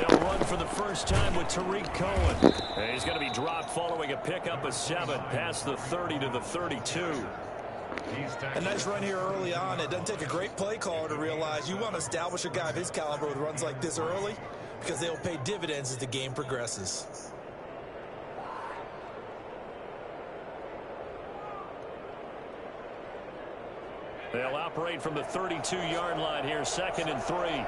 They'll run for the first time with Tariq Cohen. And he's going to be dropped following a pickup of 7 past the 30 to the 32. A nice run here early on. It doesn't take a great play caller to realize you want to establish a guy of his caliber with runs like this early because they'll pay dividends as the game progresses. They'll operate from the 32-yard line here, 2nd and 3.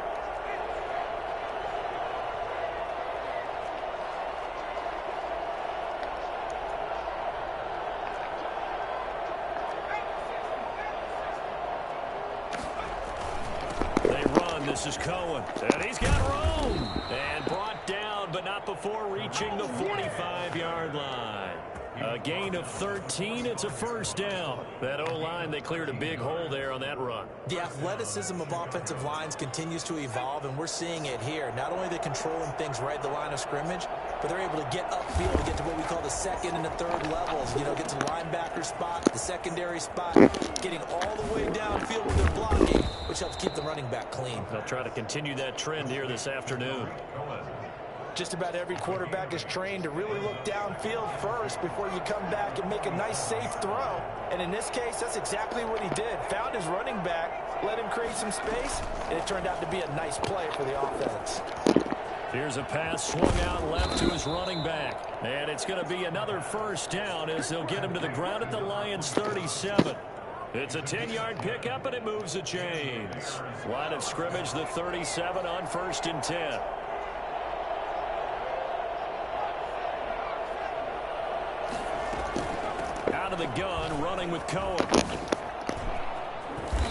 This is Cohen, and he's got room. And brought down, but not before reaching the 45-yard line. A gain of 13. It's a first down. That O-line, they cleared a big hole there on that run. The athleticism of offensive lines continues to evolve, and we're seeing it here. Not only are they controlling things right at the line of scrimmage, but they're able to get upfield to get to what we call the 2nd and the 3rd levels. You know, get to the linebacker spot, the secondary spot, getting all the way downfield with their blocking, which helps keep the running back clean. They'll try to continue that trend here this afternoon. Just about every quarterback is trained to really look downfield first before you come back and make a nice, safe throw. And in this case, that's exactly what he did. Found his running back, let him create some space, and it turned out to be a nice play for the offense. Here's a pass swung out left to his running back. And it's going to be another first down as they'll get him to the ground at the Lions' 37. It's a 10-yard pickup, and it moves the chains. Line of scrimmage, the 37 on 1st and 10. Out of the gun, running with Cohen.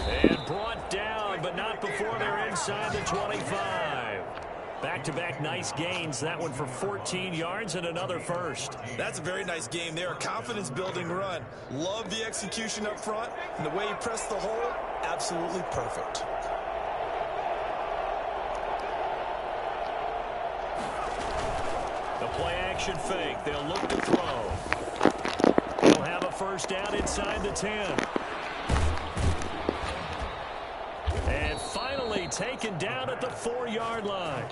And brought down, but not before they're inside the 25. Back-to-back nice gains. That one for 14 yards and another first. That's a very nice game there. A confidence-building run. Love the execution up front. And the way he pressed the hole, absolutely perfect. The play-action fake. They'll look to throw. They'll have a first down inside the 10. And finally taken down at the 4-yard line.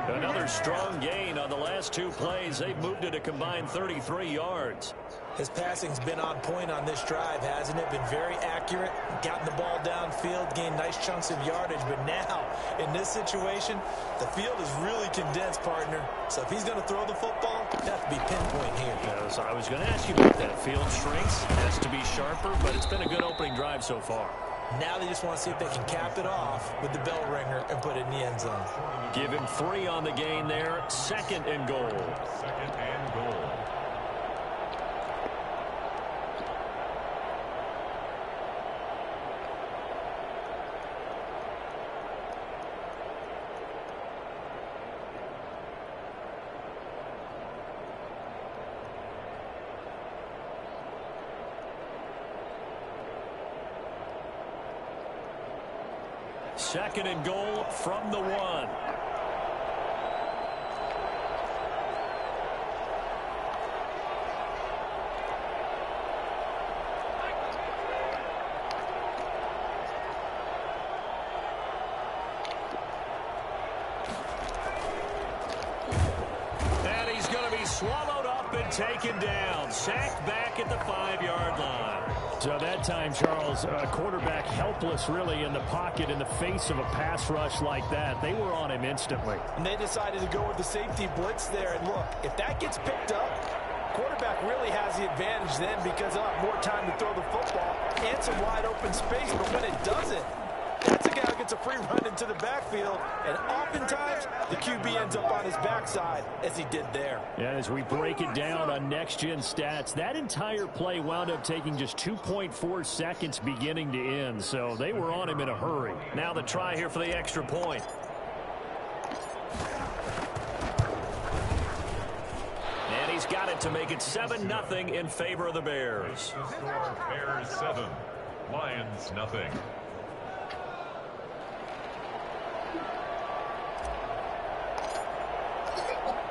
Another strong gain on the last 2 plays. They've moved it a combined 33 yards. His passing's been on point on this drive, hasn't it? Been very accurate, gotten the ball downfield, gained nice chunks of yardage. But now, in this situation, the field is really condensed, partner. So if he's going to throw the football, it has to be pinpoint here. Yes, I was going to ask you about that. Field shrinks, has to be sharper, but it's been a good opening drive so far. Now they just want to see if they can cap it off with the bell ringer and put it in the end zone. Give him 3 on the gain there. 2nd and goal. 2nd and goal. Second and goal from the 1. And he's going to be swallowed up and taken down. Sacked back at the 5-yard line. So that time, Charles, quarterback helpless really in the pocket in the face of a pass rush like that. They were on him instantly. And they decided to go with the safety blitz there. And look, if that gets picked up, quarterback really has the advantage then because they'll have more time to throw the football and some wide open space. But when it doesn't, that's a guy who gets a free run into the backfield. And oftentimes, the QB ends up on his backside as he did there. And as we break it down on next-gen stats, that entire play wound up taking just 2.4 seconds beginning to end. So they were on him in a hurry. Now the try here for the extra point. And he's got it to make it 7-0 in favor of the Bears. The score, Bears 7, Lions nothing.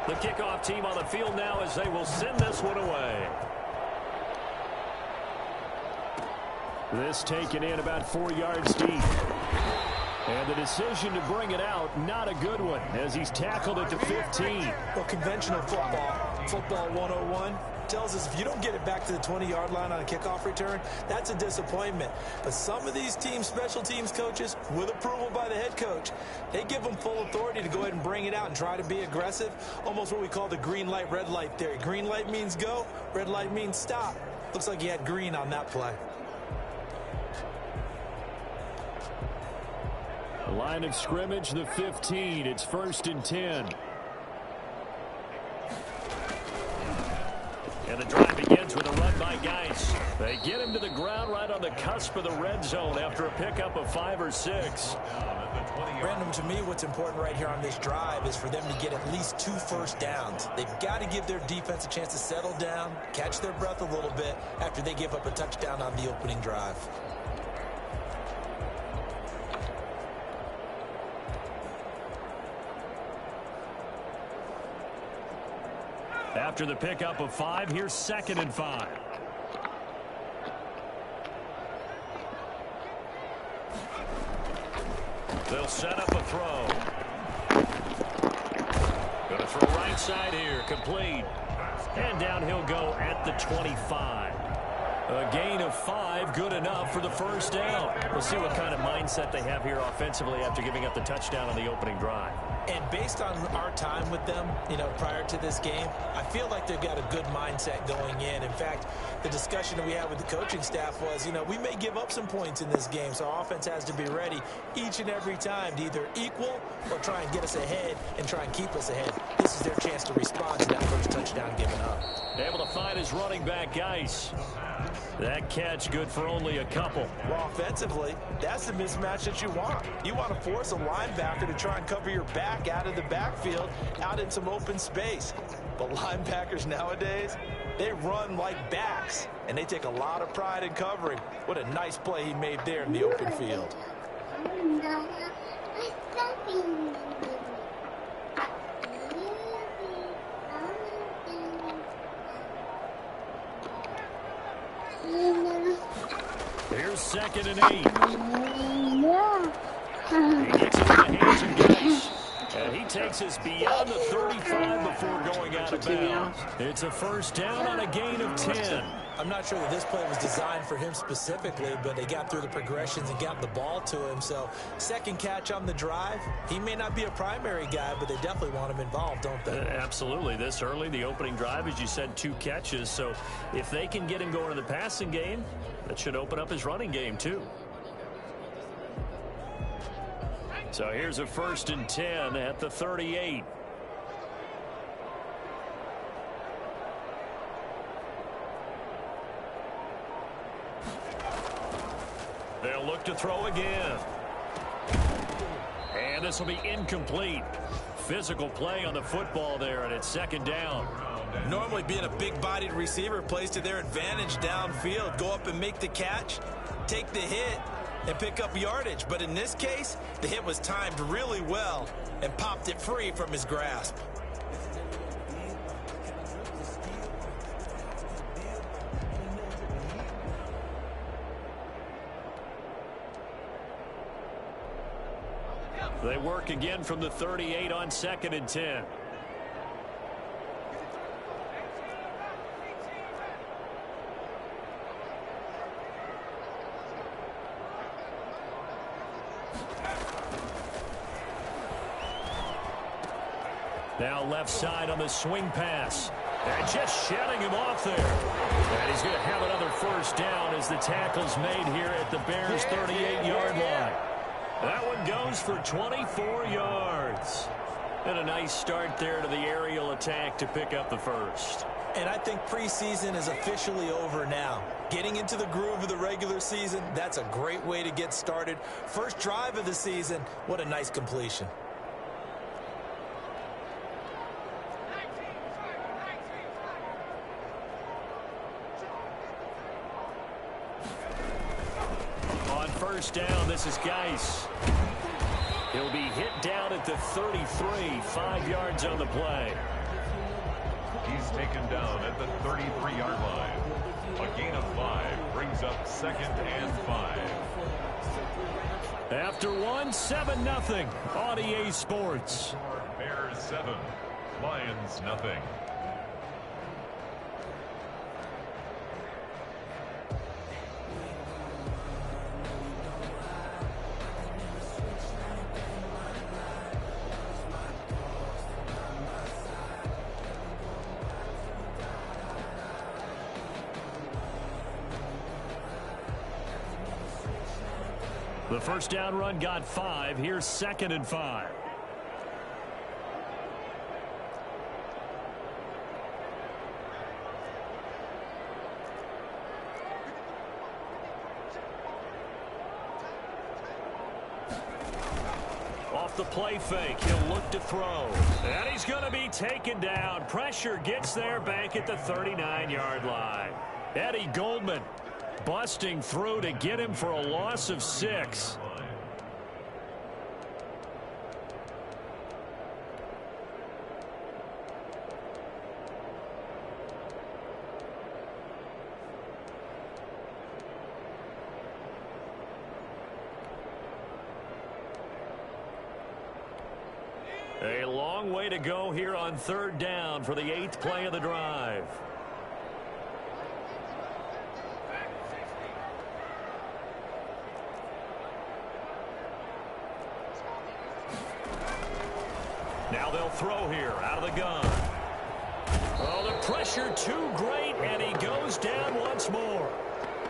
The kickoff team on the field now as they will send this one away. This taken in about 4 yards deep. And the decision to bring it out, not a good one, as he's tackled at the 15. Well, conventional football 101, tells us if you don't get it back to the 20-yard line on a kickoff return, that's a disappointment. But some of these teams, special teams coaches, with approval by the head coach, they give them full authority to go ahead and bring it out and try to be aggressive, almost what we call the green light, red light theory. Green light means go, red light means stop. Looks like he had green on that play. Line of scrimmage, the 15. It's 1st and 10. And the drive begins with a run by Geis. They get him to the ground right on the cusp of the red zone after a pickup of 5 or 6. Brandon, to me, what's important right here on this drive is for them to get at least 2 first downs. They've got to give their defense a chance to settle down, catch their breath a little bit after they give up a touchdown on the opening drive. After the pickup of 5, here's 2nd and 5. They'll set up a throw. Going to throw right side here, complete. And down he'll go at the 25. A gain of 5, good enough for the first down. We'll see what kind of mindset they have here offensively after giving up the touchdown on the opening drive. And based on our time with them, prior to this game, I feel like they've got a good mindset going in. In fact, the discussion that we had with the coaching staff was, we may give up some points in this game, so our offense has to be ready each and every time to either equal or try and get us ahead and try and keep us ahead. This is their chance to respond to that first touchdown given up. Able to find his running back, Geis. That catch good for only a couple. Well, offensively, that's the mismatch that you want. You want to force a linebacker to try and cover your back out of the backfield, out in some open space. But linebackers nowadays, they run like backs, and they take a lot of pride in covering. What a nice play he made there in the open field. Here's 2nd and 8. He gets it in the hands of Geis. And he takes us beyond the 35 before going out of bounds. It's a first down on a gain of 10. I'm not sure that this play was designed for him specifically, but they got through the progressions and got the ball to him. So, second catch on the drive. He may not be a primary guy, but they definitely want him involved, don't they? Absolutely. This early, the opening drive, as you said, 2 catches. So, if they can get him going in the passing game, that should open up his running game, too. So, here's a 1st and 10 at the 38. They'll look to throw again. And this will be incomplete. Physical play on the football there, and it's 2nd down. Normally being a big-bodied receiver plays to their advantage downfield. Go up and make the catch, take the hit, and pick up yardage. But in this case, the hit was timed really well and popped it free from his grasp. They work again from the 38 on 2nd and 10. Now left side on the swing pass. And just shedding him off there. And he's going to have another first down as the tackle's made here at the Bears' 38-yard line. That one goes for 24 yards. And a nice start there to the aerial attack to pick up the first. And I think preseason is officially over now. Getting into the groove of the regular season, that's a great way to get started. First drive of the season, what a nice completion. First down, this is Geis. He'll be hit down at the 33, 5 yards on the play. He's taken down at the 33-yard line. A gain of 5 brings up 2nd and 5. After one, 7-0 on EA Sports. Bears 7, Lions nothing. The first down run got 5. Here's 2nd and 5. Off the play fake, he'll look to throw. And he's going to be taken down. Pressure gets there back at the 39-yard line. Eddie Goldman busting through to get him for a loss of 6. A long way to go here on 3rd down for the 8th play of the drive. Now they'll throw here out of the gun. Oh, the pressure too great, and he goes down once more.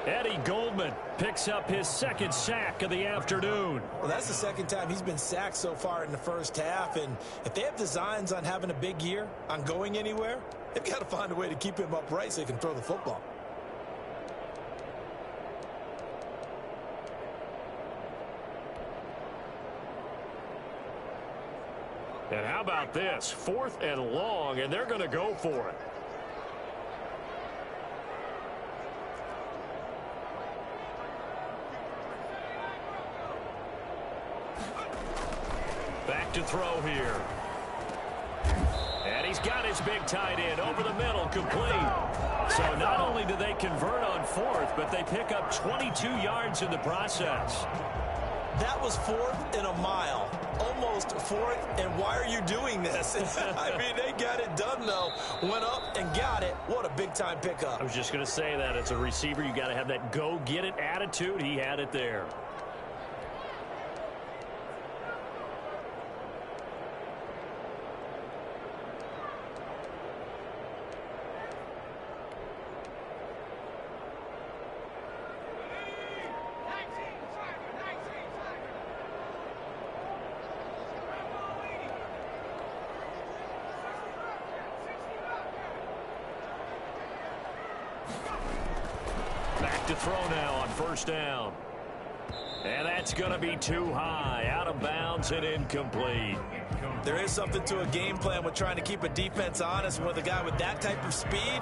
Eddie Goldman picks up his 2nd sack of the afternoon. Well, that's the 2nd time he's been sacked so far in the first half, and if they have designs on having a big year, on going anywhere, they've got to find a way to keep him upright so he can throw the football. And how about this? 4th and long, and they're going to go for it. Back to throw here. And he's got his big tight end over the middle, complete. So not only do they convert on 4th, but they pick up 22 yards in the process. That was 4th and a mile. Almost 4th, and why are you doing this? I mean, they got it done, though. Went up and got it. What a big-time pickup. I was just going to say that. As a receiver, you got to have that go-get-it attitude. He had it there. To throw now on 1st down. And that's going to be too high. Out of bounds and incomplete. There is something to a game plan with trying to keep a defense honest. And with a guy with that type of speed,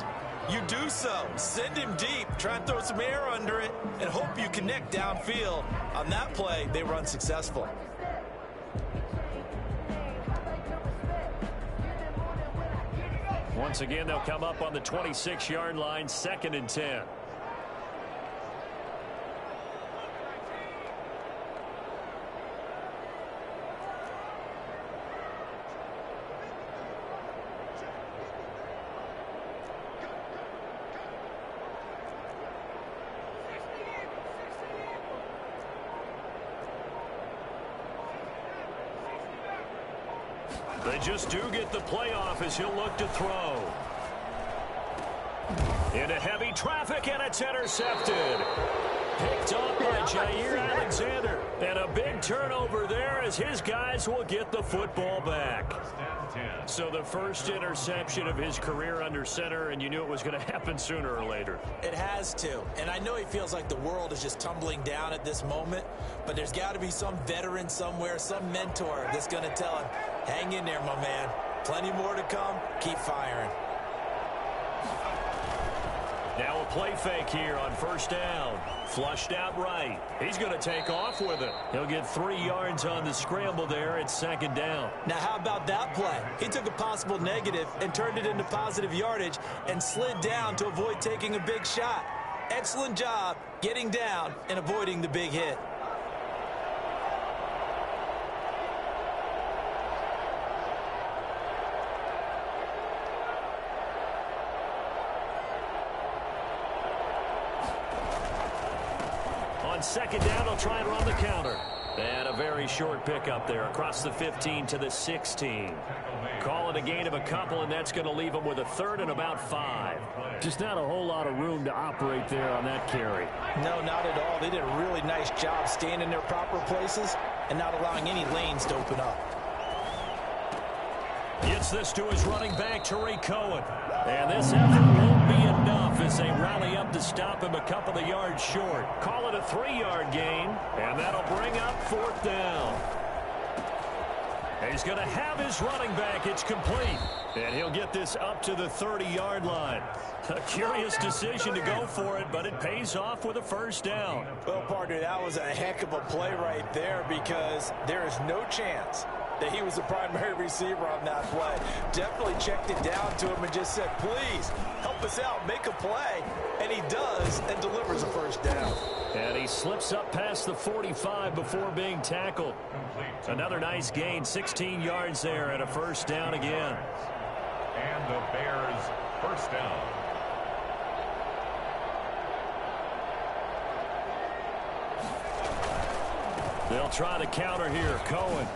you do so. Send him deep. Try and throw some air under it and hope you connect downfield. On that play, they run successful. Once again, they'll come up on the 26-yard line, 2nd and 10. They just do get the playoff as he'll look to throw. Into heavy traffic, and it's intercepted. Picked up by Jair Alexander. And a big turnover there as his guys will get the football back. So the first interception of his career under center, and you knew it was going to happen sooner or later. It has to. And I know he feels like the world is just tumbling down at this moment, but there's got to be some veteran somewhere, some mentor that's going to tell him, hang in there, my man. Plenty more to come. Keep firing. Now a play fake here on 1st down. Flushed out right. He's going to take off with it. He'll get 3 yards on the scramble there at 2nd down. Now how about that play? He took a possible negative and turned it into positive yardage and slid down to avoid taking a big shot. Excellent job getting down and avoiding the big hit. On second down, they'll try and run the counter. And a very short pickup there across the 15 to the 16. Call it a gain of a couple, and that's going to leave them with a third and about 5. Just not a whole lot of room to operate there on that carry. No, not at all. They did a really nice job staying in their proper places and not allowing any lanes to open up. Gets this to his running back, Tariq Cohen. And this effort won't be enough as they rally up to stop him a couple of yards short. Call it a 3-yard gain, and that'll bring up 4th down. He's going to have his running back. It's complete. And he'll get this up to the 30-yard line. A curious decision to go for it, but it pays off with a first down. Well, partner, that was a heck of a play right there because there is no chance that he was the primary receiver on that play. Definitely checked it down to him and just said, please, help us out, make a play. And he does and delivers a first down. And he slips up past the 45 before being tackled. Another nice gain, 16 yards there and a first down again. And the Bears first down. They'll try the counter here. Cohen.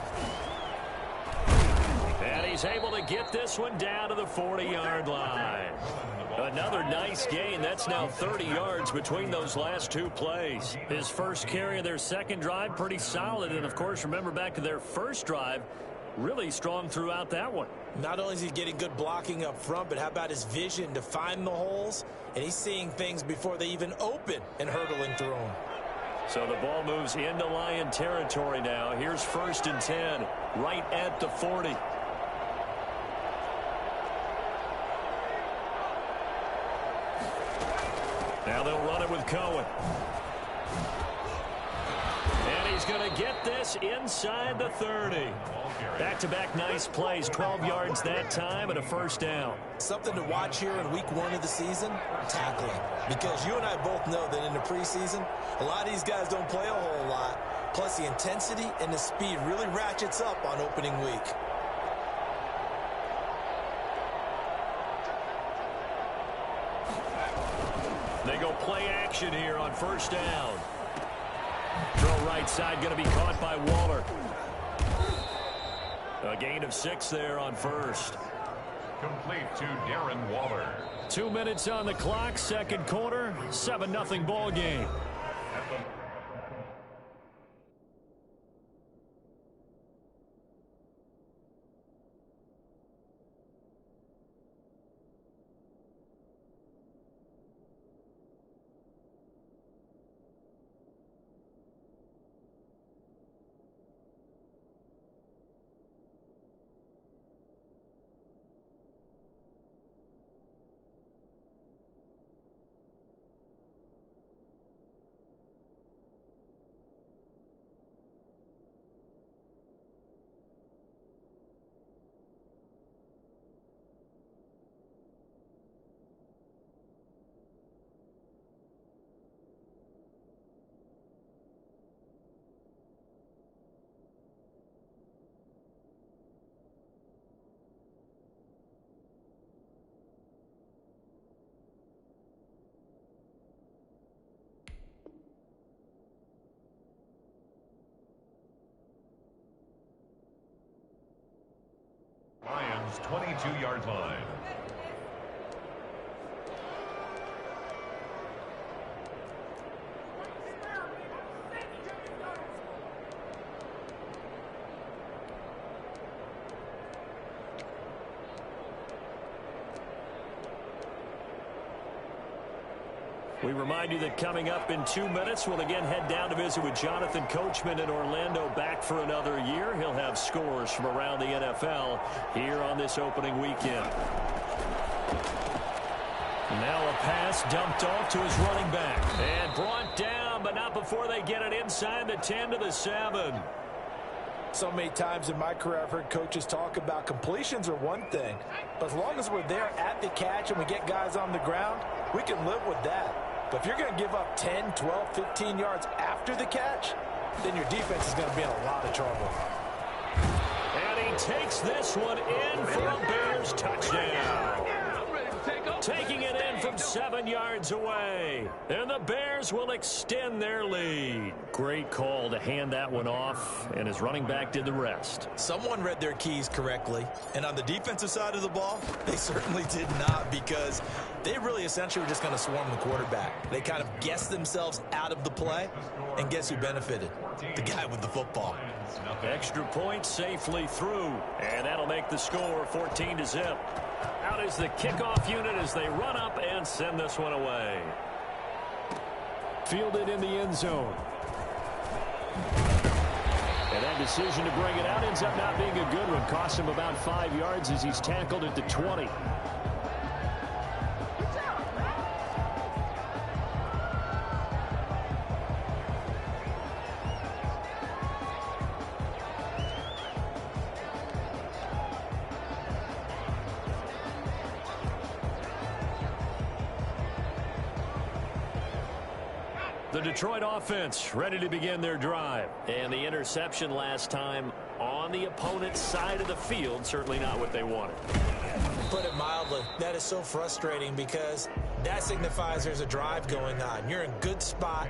And he's able to get this one down to the 40-yard line. Another nice gain. That's now 30 yards between those last two plays. His first carry of their second drive, pretty solid. And, of course, remember back to their first drive, really strong throughout that one. Not only is he getting good blocking up front, but how about his vision to find the holes? And he's seeing things before they even open and hurtling through them. So the ball moves into Lion territory now. Here's 1st and 10, right at the 40. Now they'll run it with Cohen. And he's going to get this inside the 30. Back-to-back nice plays, 12 yards that time and a first down. Something to watch here in week 1 of the season, tackling. Because you and I both know that in the preseason, a lot of these guys don't play a whole lot. Plus the intensity and the speed really ratchets up on opening week. They go play action here on first down. Throw right side going to be caught by Waller. A gain of 6 there on first. Complete to Darren Waller. 2 minutes on the clock, second quarter, 7-0 ball game. Lions 22-yard line. We remind you that coming up in 2 minutes, we'll again head down to visit with Jonathan Coachman in Orlando, back for another year. He'll have scores from around the NFL here on this opening weekend. Now a pass dumped off to his running back. And brought down, but not before they get it inside the 10 to the 7. So many times in my career I've heard coaches talk about completions are one thing, but as long as we're there at the catch and we get guys on the ground, we can live with that. But if you're going to give up 10, 12, 15 yards after the catch, then your defense is going to be in a lot of trouble. And he takes this one in for a Bears touchdown. Taking it in from 7 yards away. And the Bears will extend their lead. Great call to hand that one off, and his running back did the rest. Someone read their keys correctly, and on the defensive side of the ball, they certainly did not, because they really essentially were just going to swarm the quarterback. They kind of guessed themselves out of the play, and guess who benefited? The guy with the football. Extra point safely through, and that'll make the score 14-0. Out is the kickoff unit as they run up and send this one away. Fielded in the end zone. And that decision to bring it out ends up not being a good one. Costs him about 5 yards as he's tackled at the 20. The Detroit offense ready to begin their drive. And the interception last time on the opponent's side of the field, certainly not what they wanted. Put it mildly, that is so frustrating because that signifies there's a drive going on. You're in a good spot,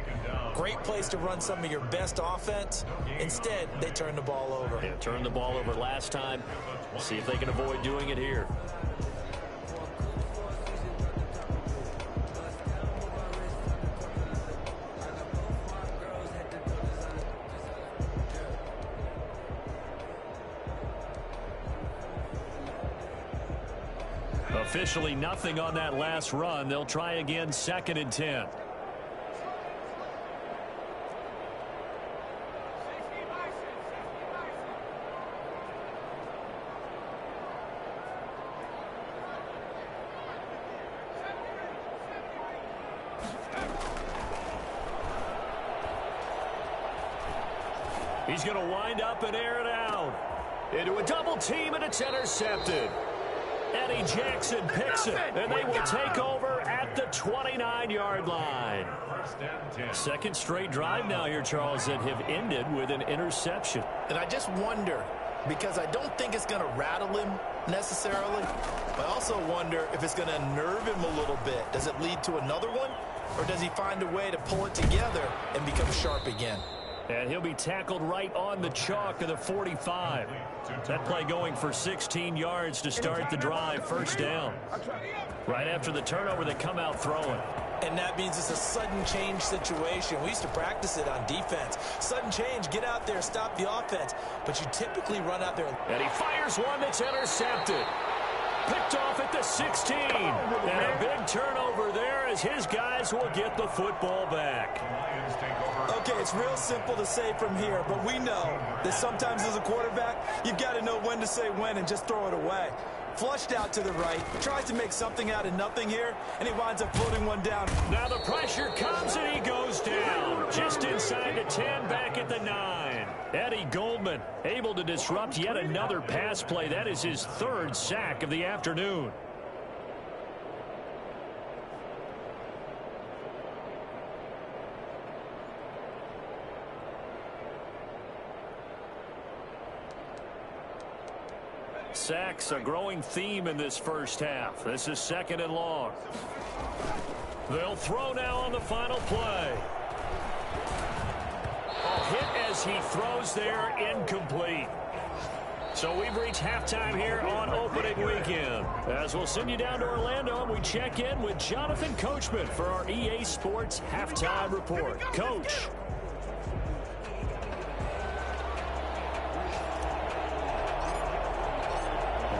great place to run some of your best offense. Instead, they turn the ball over. Yeah, turned the ball over last time. See if they can avoid doing it here. Officially nothing on that last run. They'll try again, 2nd and 10. He's going to wind up and air it out. Into a double team, and it's intercepted. Eddie Jackson picks it, and they will take over at the 29-yard line. Second straight drive now here, Charles, that have ended with an interception. And I just wonder, because I don't think it's going to rattle him necessarily, but I also wonder if it's going to nerve him a little bit. Does it lead to another one, or does he find a way to pull it together and become sharp again? And he'll be tackled right on the chalk of the 45. That play going for 16 yards to start the drive. First down. Right after the turnover, they come out throwing. And that means it's a sudden change situation. We used to practice it on defense. Sudden change, get out there, stop the offense. But you typically run out there. And he fires one that's intercepted. Picked off at the 16. And a big turnover there as his guys will get the football back. Okay, it's real simple to say from here, but we know that sometimes as a quarterback, you've got to know when to say when and just throw it away. Flushed out to the right, tries to make something out of nothing here, and he winds up floating one down. Now the pressure comes and he goes down. Just inside the 10, back at the 9. Eddie Goldman able to disrupt yet another pass play. That is his 3rd sack of the afternoon. Sacks, a growing theme in this first half. This is 2nd and long. They'll throw now on the final play. A hit as he throws there, incomplete. So we've reached halftime here on opening weekend. As we'll send you down to Orlando, and we check in with Jonathan Coachman for our EA Sports Halftime Report. Coach.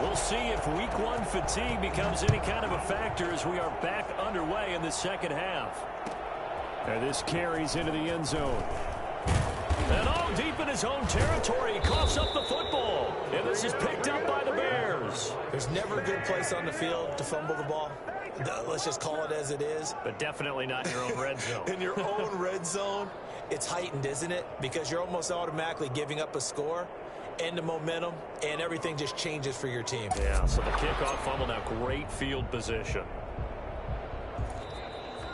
We'll see if week 1 fatigue becomes any kind of a factor as we are back underway in the second half. And this carries into the end zone. And all deep in his own territory, he coughs up the football. And this is picked up by the Bears. There's never a good place on the field to fumble the ball. Let's just call it as it is. But definitely not in your own red zone. In your own red zone, it's heightened, isn't it? Because you're almost automatically giving up a score. And the momentum, and everything just changes for your team. Yeah, so the kickoff fumble, now great field position.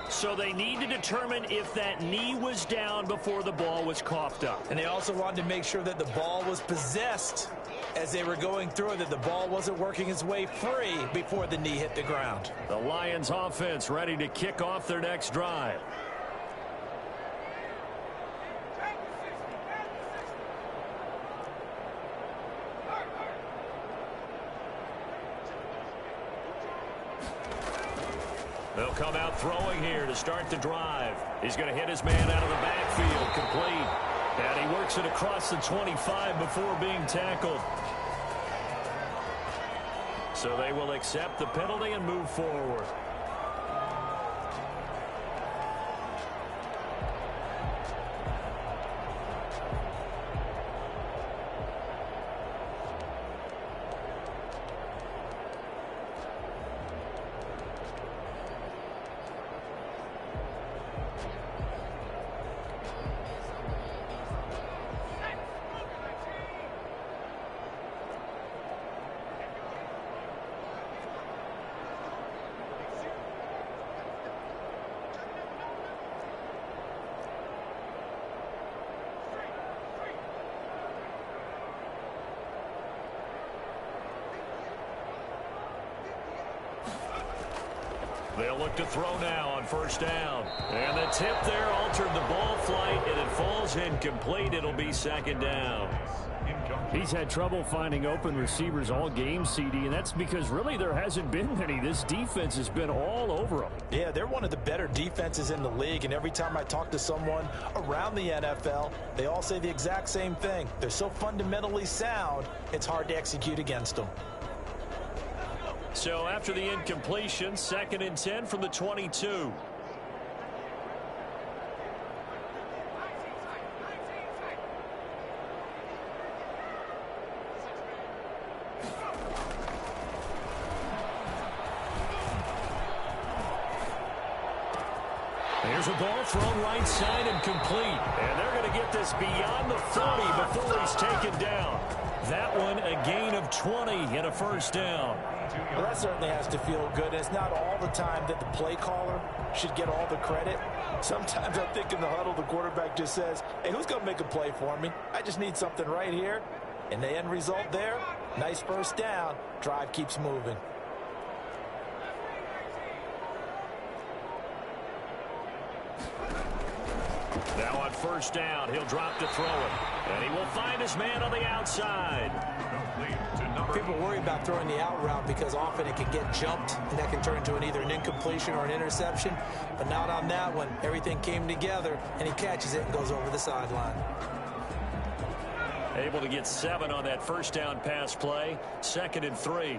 So they need to determine if that knee was down before the ball was coughed up. And they also wanted to make sure that the ball was possessed as they were going through that the ball wasn't working its way free before the knee hit the ground. The Lions offense ready to kick off their next drive. They'll come out throwing here to start the drive. He's going to hit his man out of the backfield, complete. And he works it across the 25 before being tackled. So they will accept the penalty and move forward. They'll look to throw now on first down. And the tip there altered the ball flight, and it falls incomplete. It'll be second down. He's had trouble finding open receivers all game, CD, and that's because really there hasn't been many. This defense has been all over them. Yeah, they're one of the better defenses in the league, and every time I talk to someone around the NFL, they all say the exact same thing. They're so fundamentally sound, it's hard to execute against them. So after the incompletion, 2nd and 10 from the 22. Here's a ball thrown right side and complete. And they're going to get this beyond the 30 before he's taken down. That one a gain of 20 and a first down. Well, that certainly has to feel good. It's not all the time that the play caller should get all the credit. Sometimes I think in the huddle, the quarterback just says, hey, who's going to make a play for me? I just need something right here. And the end result there, nice first down. Drive keeps moving. Now on first down, he'll drop to throw it. And he will find his man on the outside. People worry about throwing the out route because often it can get jumped, and that can turn into either an incompletion or an interception. But not on that one. Everything came together, and he catches it and goes over the sideline. Able to get 7 on that first down pass play. 2nd and 3.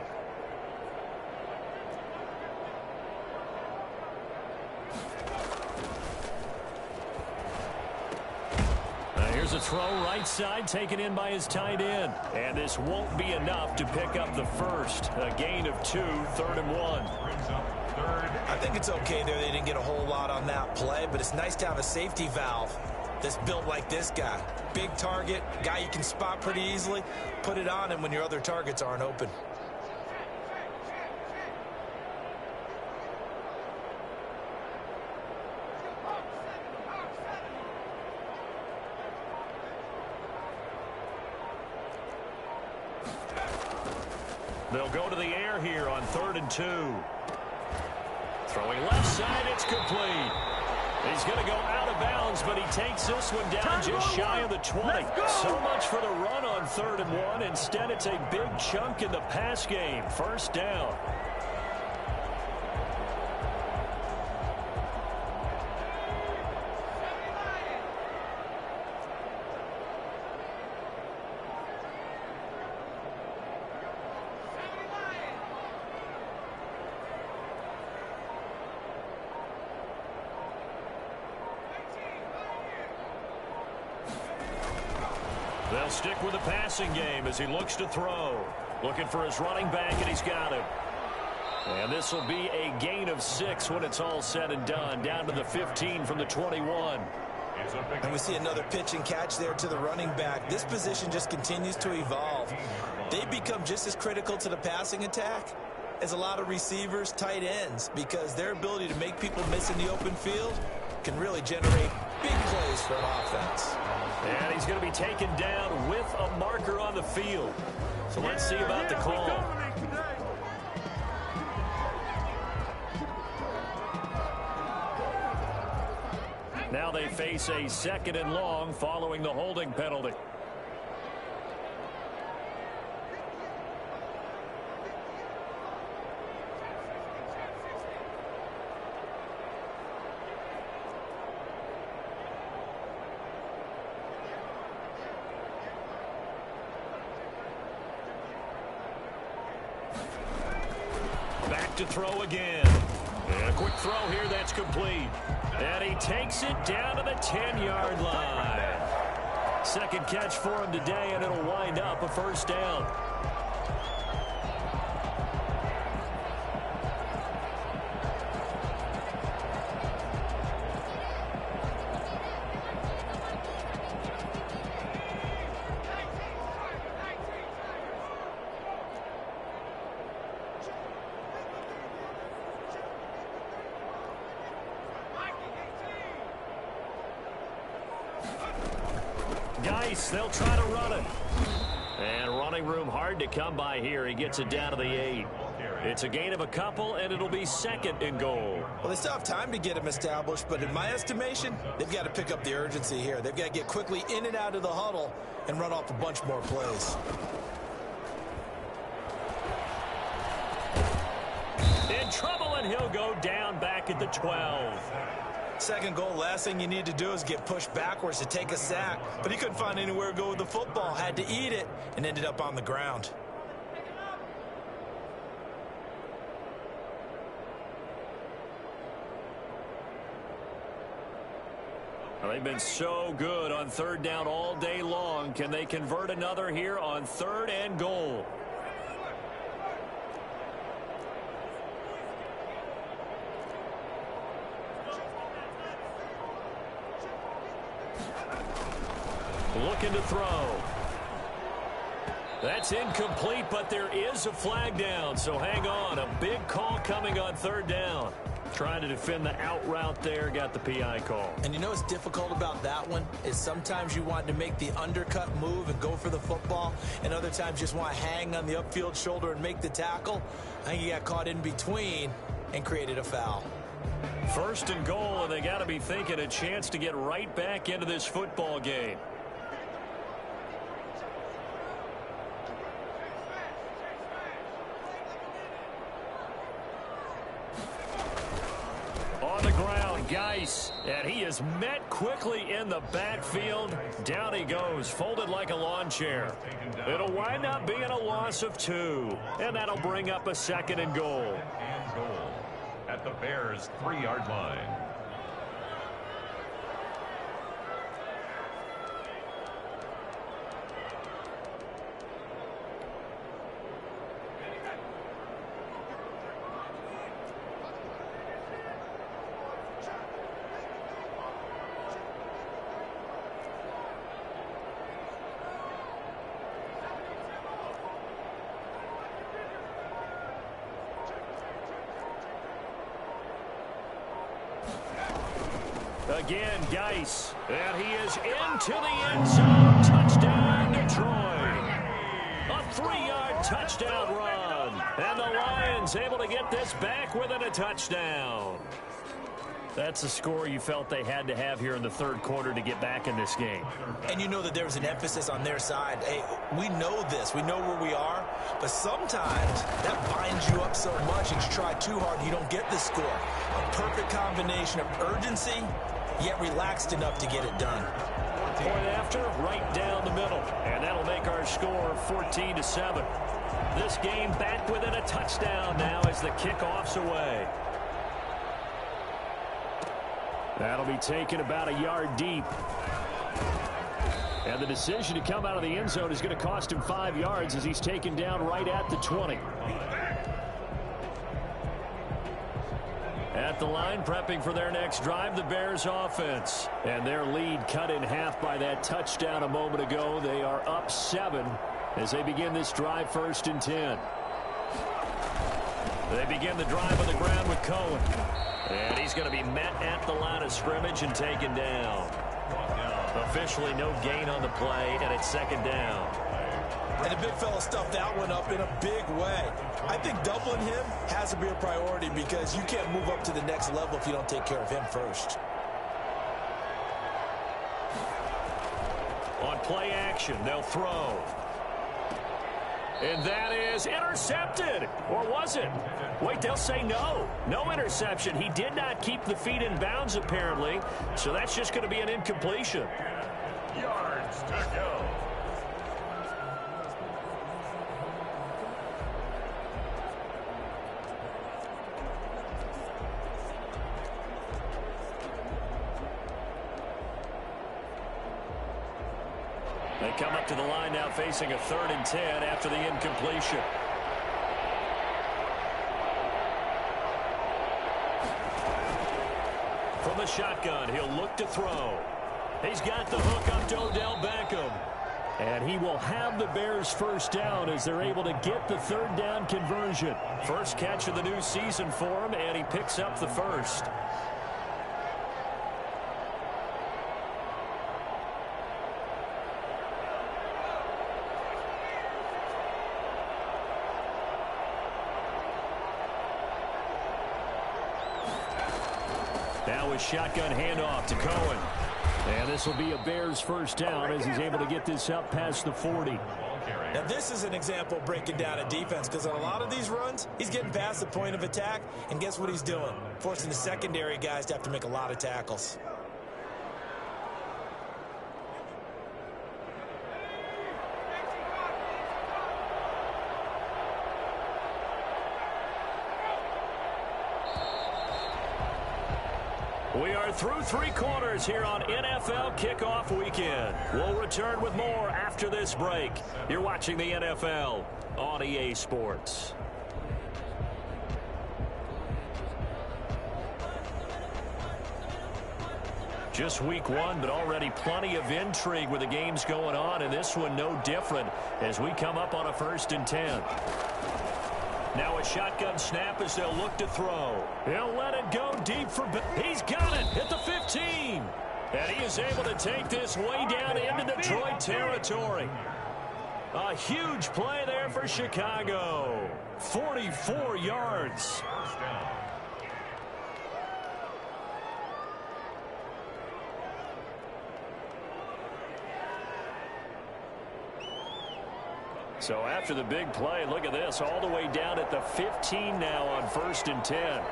Here's a throw right side taken in by his tight end. And this won't be enough to pick up the first. A gain of 2, 3rd and 1. I think it's okay there. They didn't get a whole lot on that play, but it's nice to have a safety valve that's built like this guy. Big target, guy you can spot pretty easily. Put it on him when your other targets aren't open. They'll go to the air here on 3rd and 2. Throwing left side, it's complete. He's going to go out of bounds, but he takes this one down just shy of the 20. So much for the run on 3rd and 1. Instead, it's a big chunk in the pass game. First down. They'll stick with the passing game as he looks to throw. Looking for his running back, and he's got him. And this will be a gain of 6 when it's all said and done. Down to the 15 from the 21. And we see another pitch and catch there to the running back. This position just continues to evolve. They become just as critical to the passing attack as a lot of receivers, tight ends, because their ability to make people miss in the open field can really generate big plays for an offense. And he's going to be taken down with a marker on the field. So let's see about the call. Now they face a 2nd and long following the holding penalty. Back to throw again. And a quick throw here that's complete. And he takes it down to the 10-yard line. Second catch for him today, and it'll wind up a first down. They'll try to run it. And running room hard to come by here. He gets it down to the 8. It's a gain of a couple, and it'll be 2nd and goal. Well, they still have time to get him established, but in my estimation, they've got to pick up the urgency here. They've got to get quickly in and out of the huddle and run off a bunch more plays. In trouble, and he'll go down back at the 12. 2nd goal, last thing you need to do is get pushed backwards to take a sack. But he couldn't find anywhere to go with the football, had to eat it, and ended up on the ground. Well, they've been so good on 3rd down all day long. Can they convert another here on 3rd and goal? Looking to throw. That's incomplete, but there is a flag down, so hang on. A big call coming on 3rd down. Trying to defend the out route there, got the PI call. And you know what's difficult about that one is sometimes you want to make the undercut move and go for the football, and other times you just want to hang on the upfield shoulder and make the tackle. I think he got caught in between and created a foul. 1st and goal, and they got to be thinking a chance to get right back into this football game. On the ground, Geis, and he is met quickly in the backfield. Down he goes, folded like a lawn chair. It'll wind up being a loss of 2, and that'll bring up a 2nd and goal. And goal at the Bears' 3-yard line. Again, Geis, and he is into the end zone. Touchdown, Detroit. A 3-yard touchdown run. And the Lions able to get this back within a touchdown. That's a score you felt they had to have here in the 3rd quarter to get back in this game. And you know that there's an emphasis on their side. Hey, we know this. We know where we are. But sometimes that binds you up so much and you try too hard, you don't get the score. A perfect combination of urgency, yet relaxed enough to get it done. Point after, right down the middle. And that'll make our score 14-7. This game back within a touchdown now as the kickoff's away. That'll be taken about a yard deep. And the decision to come out of the end zone is going to cost him 5 yards as he's taken down right at the 20. At the line, prepping for their next drive, the Bears offense. And their lead cut in half by that touchdown a moment ago. They are up 7 as they begin this drive, 1st and 10. They begin the drive on the ground with Cohen. And he's going to be met at the line of scrimmage and taken down. Officially no gain on the play, and it's second down. And the big fella stuffed that one up in a big way. I think doubling him has to be a priority because you can't move up to the next level if you don't take care of him first. On play action, they'll throw. And that is intercepted. Or was it? Wait, they'll say no. No interception. He did not keep the feet in bounds, apparently. So that's just going to be an incompletion. Yards to go. They come up to the line now facing a 3rd and 10 after the incompletion. From the shotgun, he'll look to throw. He's got the hook up to Odell Beckham. And he will have the Bears first down as they're able to get the 3rd down conversion. First catch of the new season for him, and he picks up the first. Now a shotgun handoff to Cohen. And this will be a Bears first down as he's able to get this up past the 40. Now this is an example of breaking down a defense because on a lot of these runs, he's getting past the point of attack, and guess what he's doing? Forcing the secondary guys to have to make a lot of tackles. We are through 3 quarters here on NFL Kickoff Weekend. We'll return with more after this break. You're watching the NFL on EA Sports. Just week 1, but already plenty of intrigue with the games going on, and this one no different as we come up on a 1st and 10. Now a shotgun snap as they'll look to throw. He'll let it go deep for... He's got it at the 15. And he is able to take this way down into Detroit territory. A huge play there for Chicago. 44 yards. So after the big play, look at this, all the way down at the 15 now on 1st and 10.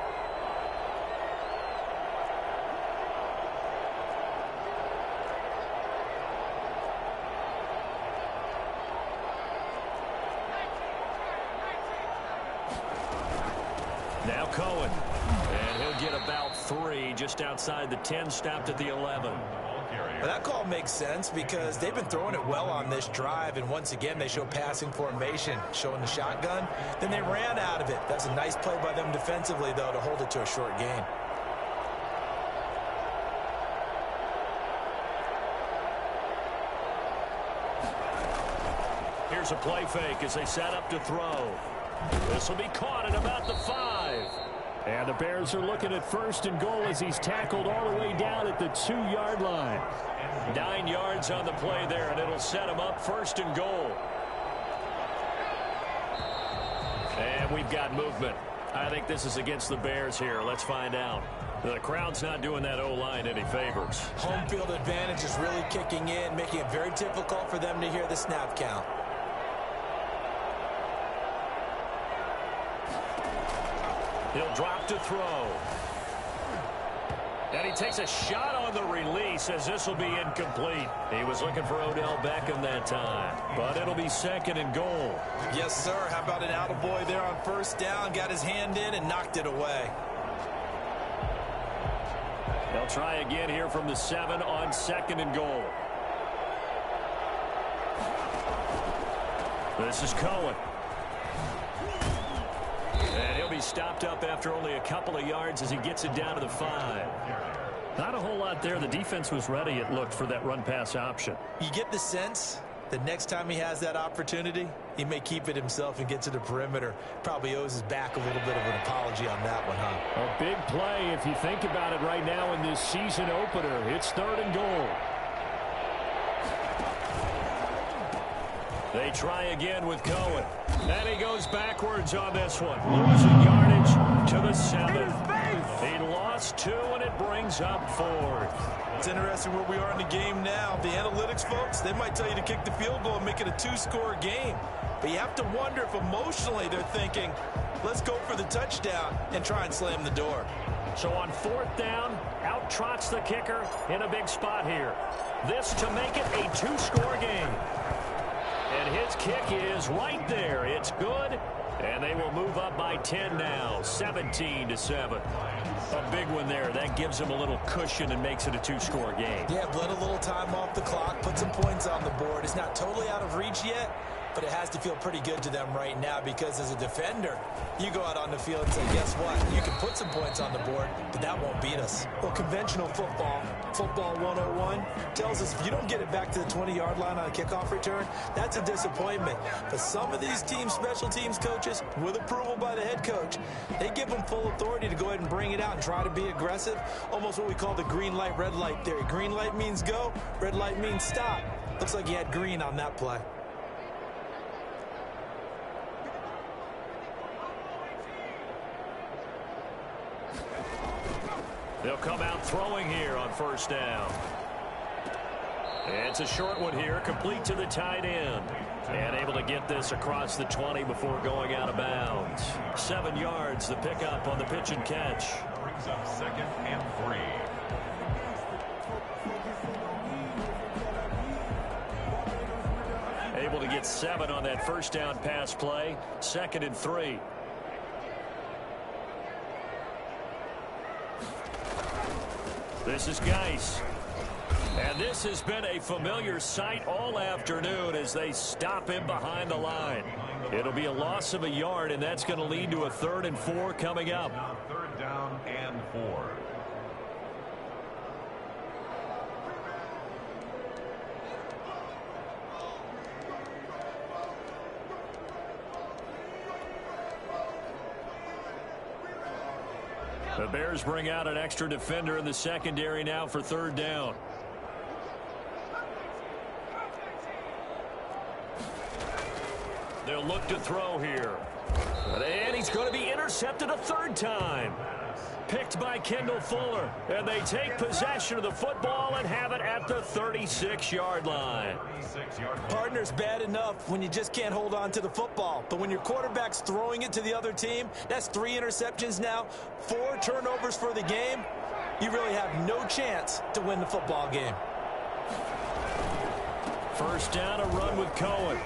Now Cohen, and he'll get about 3 just outside the 10, stopped at the 11. Well, that call makes sense because they've been throwing it well on this drive, and once again they show passing formation, showing the shotgun. Then they ran out of it. That's a nice play by them defensively, though, to hold it to a short gain. Here's a play fake as they set up to throw. This will be caught at about the 5. And the Bears are looking at 1st and goal as he's tackled all the way down at the 2-yard line. 9 yards on the play there, and it'll set him up 1st and goal. And we've got movement. I think this is against the Bears here. Let's find out. The crowd's not doing that O-line any favors. Home field advantage is really kicking in, making it very difficult for them to hear the snap count. He'll drop to throw. And he takes a shot on the release as this will be incomplete. He was looking for Odell Beckham that time, but it'll be 2nd and goal. Yes, sir. How about an attaboy there on 1st down? Got his hand in and knocked it away. They'll try again here from the 7 on 2nd and goal. This is Cohen. And he'll be stopped up after only a couple of yards as he gets it down to the 5. Not a whole lot there. The defense was ready, it looked, for that run-pass option. You get the sense the next time he has that opportunity, he may keep it himself and get to the perimeter. Probably owes his back a little bit of an apology on that one, huh? A big play if you think about it right now in this season opener. It's 3rd and goal. They try again with Cohen. And he goes backwards on this one. Losing yardage to the 7. He lost 2, and it brings up 4th. It's interesting where we are in the game now. The analytics folks, they might tell you to kick the field goal and make it a 2-score game. But you have to wonder if emotionally they're thinking, let's go for the touchdown and try and slam the door. So on 4th down, out trots the kicker in a big spot here. This to make it a 2-score game. And his kick is right there. It's good. And they will move up by 10 now, 17-7. A big one there. That gives them a little cushion and makes it a 2-score game. Yeah, bled a little time off the clock, put some points on the board. It's not totally out of reach yet, but it has to feel pretty good to them right now because as a defender, you go out on the field and say, guess what? You can put some points on the board, but that won't beat us. Well, conventional football 101, tells us if you don't get it back to the 20-yard line on a kickoff return, that's a disappointment. But some of these team special teams coaches, with approval by the head coach, they give them full authority to go ahead and bring it out and try to be aggressive, almost what we call the green light, red light theory. Green light means go, red light means stop. Looks like he had green on that play. They'll come out throwing here on 1st down. It's a short one here, complete to the tight end. And able to get this across the 20 before going out of bounds. 7 yards, the pickup on the pitch and catch. Brings up 2nd and 3. Able to get 7 on that 1st down pass play. 2nd and 3. This is Geis. And this has been a familiar sight all afternoon as they stop him behind the line. It'll be a loss of a yard, and that's going to lead to a 3rd and 4 coming up. 3rd down and 4. The Bears bring out an extra defender in the secondary now for 3rd down. They'll look to throw here. And he's going to be intercepted a 3rd time. Picked by Kendall Fuller. And they take possession of the football and have it at the 36-yard line. Partner's bad enough when you just can't hold on to the football. But when your quarterback's throwing it to the other team, that's 3 interceptions now, 4 turnovers for the game. You really have no chance to win the football game. 1st down, a run with Cohen.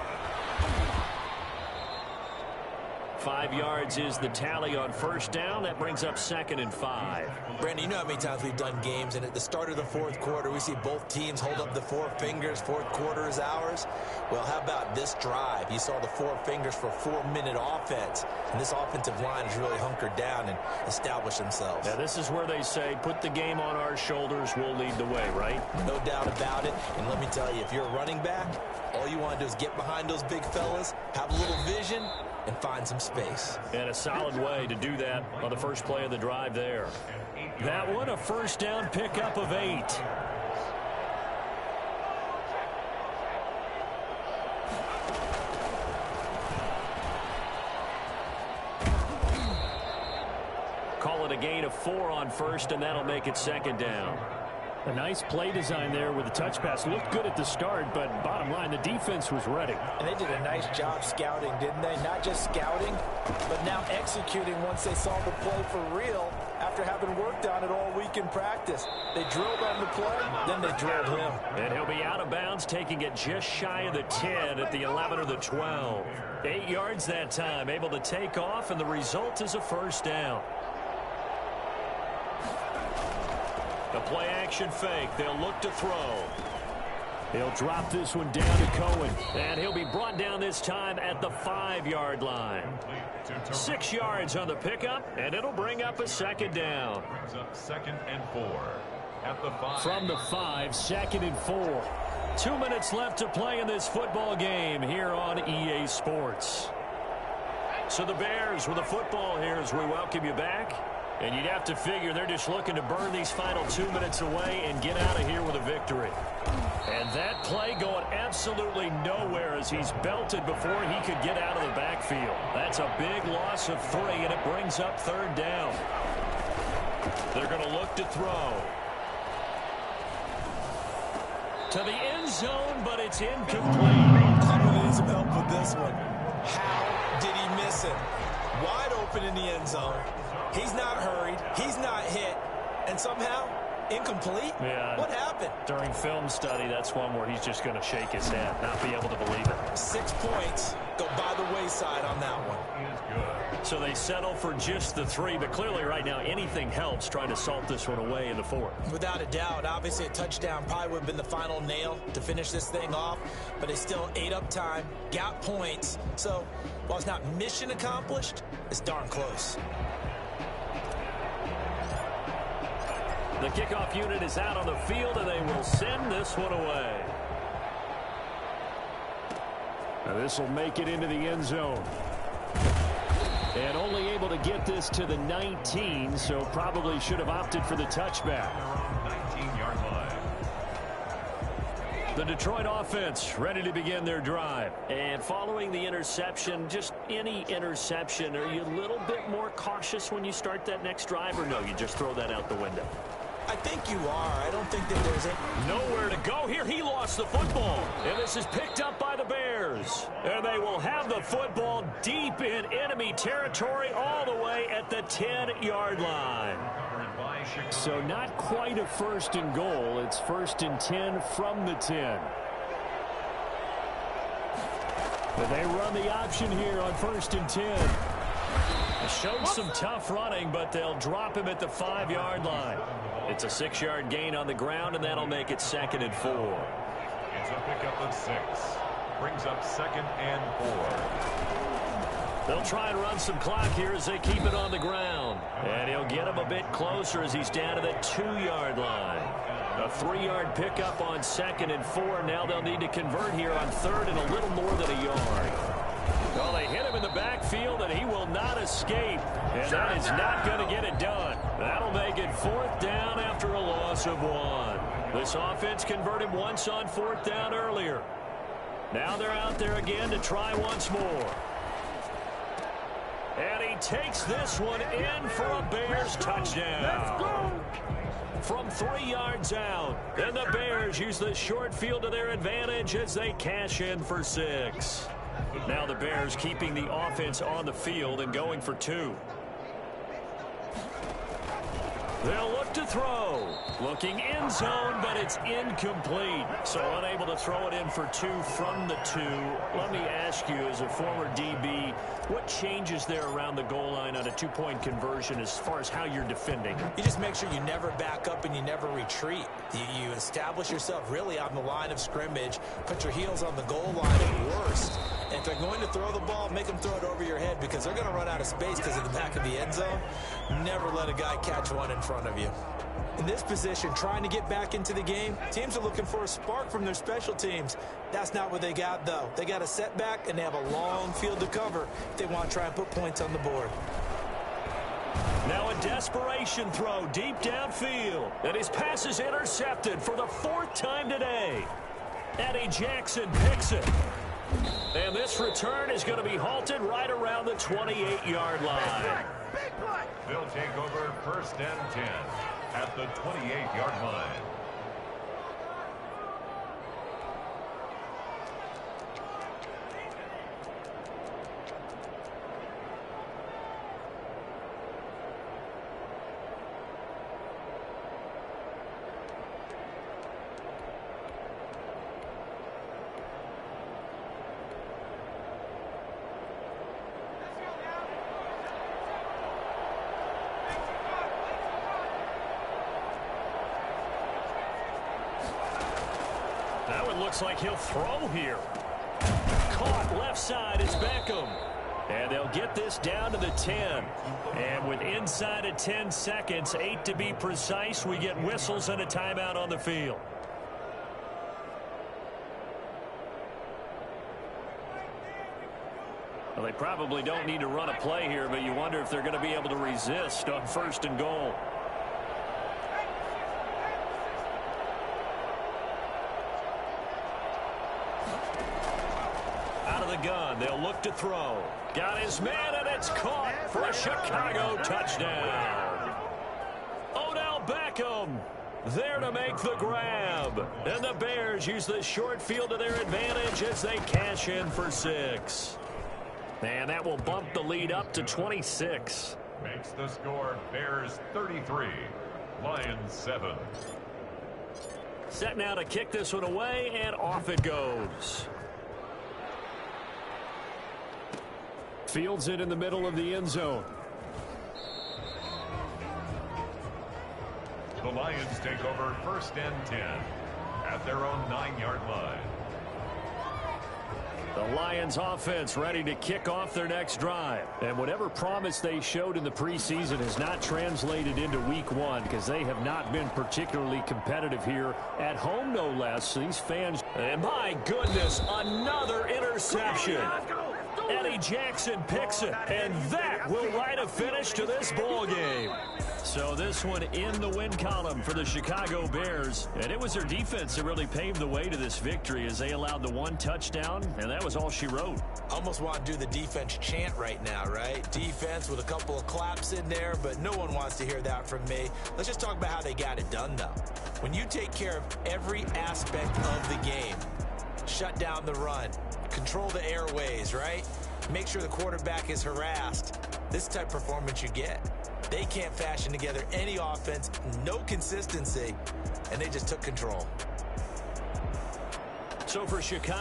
5 yards is the tally on 1st down. That brings up 2nd and 5. Brandon, you know how many times we've done games, and at the start of the 4th quarter, we see both teams hold up the 4 fingers, 4th quarter is ours. Well, how about this drive? You saw the 4 fingers for 4-minute offense, and this offensive line has really hunkered down and established themselves. Now, this is where they say, put the game on our shoulders, we'll lead the way, right? No doubt about it, and let me tell you, if you're a running back, all you want to do is get behind those big fellas, have a little vision, and find some space. And a solid way to do that on the first play of the drive there. That one, a 1st down pickup of 8. Call it a gain of 4 on 1st, and that'll make it 2nd down. A nice play design there with the touch pass. Looked good at the start, but bottom line, the defense was ready. And they did a nice job scouting, didn't they? Not just scouting, but now executing once they saw the play for real after having worked on it all week in practice. They drilled on the play, then they drilled him. And he'll be out of bounds, taking it just shy of the 10 at the 11 or the 12. 8 yards that time, able to take off, and the result is a 1st down. The play-action fake. They'll look to throw. He'll drop this one down to Cohen. And he'll be brought down this time at the 5-yard line. 6 yards on the pickup, and it'll bring up a 2nd down. Brings up 2nd and 4 at the 5. From the 5, 2nd and 4. 2 minutes left to play in this football game here on EA Sports. So the Bears with the football here as we welcome you back. And you'd have to figure they're just looking to burn these final 2 minutes away and get out of here with a victory. And that play going absolutely nowhere as he's belted before he could get out of the backfield. That's a big loss of 3, and it brings up 3rd down. They're going to look to throw. To the end zone, but it's incomplete. I'm going to need some help with this one. How did he miss it? Wide open in the end zone. He's not hurried. He's not hit. And somehow, incomplete? Yeah. What happened? During film study, that's one where he's just going to shake his head, not be able to believe it. 6 points go by the wayside on that one. He is good. So they settle for just the 3, but clearly right now anything helps trying to salt this one away in the 4th. Without a doubt, obviously a touchdown probably would have been the final nail to finish this thing off, but they still ate up time, got points. So while it's not mission accomplished, it's darn close. The kickoff unit is out on the field, and they will send this one away. Now this will make it into the end zone. And only able to get this to the 19, so probably should have opted for the touchback. Around 19-yard line. The Detroit offense ready to begin their drive. And following the interception, just any interception, are you a little bit more cautious when you start that next drive, or no, you just throw that out the window? I think you are. I don't think that there's Nowhere to go here. He lost the football. And this is picked up by the Bears. And they will have the football deep in enemy territory all the way at the 10-yard line. So not quite a 1st and goal. It's 1st and 10 from the 10. But they run the option here on 1st and 10. Showed some tough running, but they'll drop him at the 5-yard line. It's a 6-yard gain on the ground, and that'll make it 2nd and 4. It's a pickup of 6. Brings up 2nd and 4. They'll try and run some clock here as they keep it on the ground. And he'll get him a bit closer as he's down to the 2-yard line. A 3-yard pickup on 2nd and 4. Now they'll need to convert here on 3rd and a little more than a yard. Well, they hit him in the backfield, and he will not escape. And that is not going to get it done. That'll make it 4th down after a loss of 1. This offense converted once on 4th down earlier. Now they're out there again to try once more. And he takes this one in for a Bears touchdown. Let's go! From 3 yards out. And the Bears use the short field to their advantage as they cash in for 6. Now the Bears keeping the offense on the field and going for 2. They'll look to throw. Looking end zone, but it's incomplete. So unable to throw it in for 2 from the 2. Let me ask you, as a former DB, what changes there around the goal line on a 2-point conversion as far as how you're defending? You just make sure you never back up and you never retreat. You establish yourself really on the line of scrimmage, put your heels on the goal line at worst. And if they're going to throw the ball, make them throw it over your head because they're going to run out of space because of the back of the end zone. Never let a guy catch one in front of you. In this position, trying to get back into the game, teams are looking for a spark from their special teams. That's not what they got, though. They got a setback, and they have a long field to cover if they want to try and put points on the board. Now a desperation throw deep downfield. And his pass is intercepted for the 4th time today. Eddie Jackson picks it. And this return is going to be halted right around the 28-yard line. They'll take over 1st and 10 at the 28-yard line. That one looks like he'll throw here. Caught left side is Beckham. And they'll get this down to the 10. And with inside of 10 seconds, 8 to be precise, we get whistles and a timeout on the field. Well, they probably don't need to run a play here, but you wonder if they're going to be able to resist on 1st and goal. Out of the gun, they'll look to throw. Got his man, and it's caught for a Chicago touchdown. Odell Beckham there to make the grab. And the Bears use the short field to their advantage as they cash in for 6. And that will bump the lead up to 26. Makes the score Bears 33, Lions 7. Set now to kick this one away, and off it goes. Fields it in the middle of the end zone. The Lions take over 1st and 10 at their own 9-yard line. The Lions offense ready to kick off their next drive. And whatever promise they showed in the preseason has not translated into week 1 because they have not been particularly competitive here at home, no less. These fans, and my goodness, another interception. Eddie Jackson picks it, and that will write a finish to this ball game. So this one in the win column for the Chicago Bears. And it was their defense that really paved the way to this victory as they allowed the 1 touchdown, and that was all she wrote. Almost want to do the defense chant right now, right? Defense with a couple of claps in there, but no one wants to hear that from me. Let's just talk about how they got it done, though. When you take care of every aspect of the game, shut down the run, control the airways, right? Make sure the quarterback is harassed. This type of performance you get. They can't fashion together any offense, no consistency, and they just took control. So for Chicago,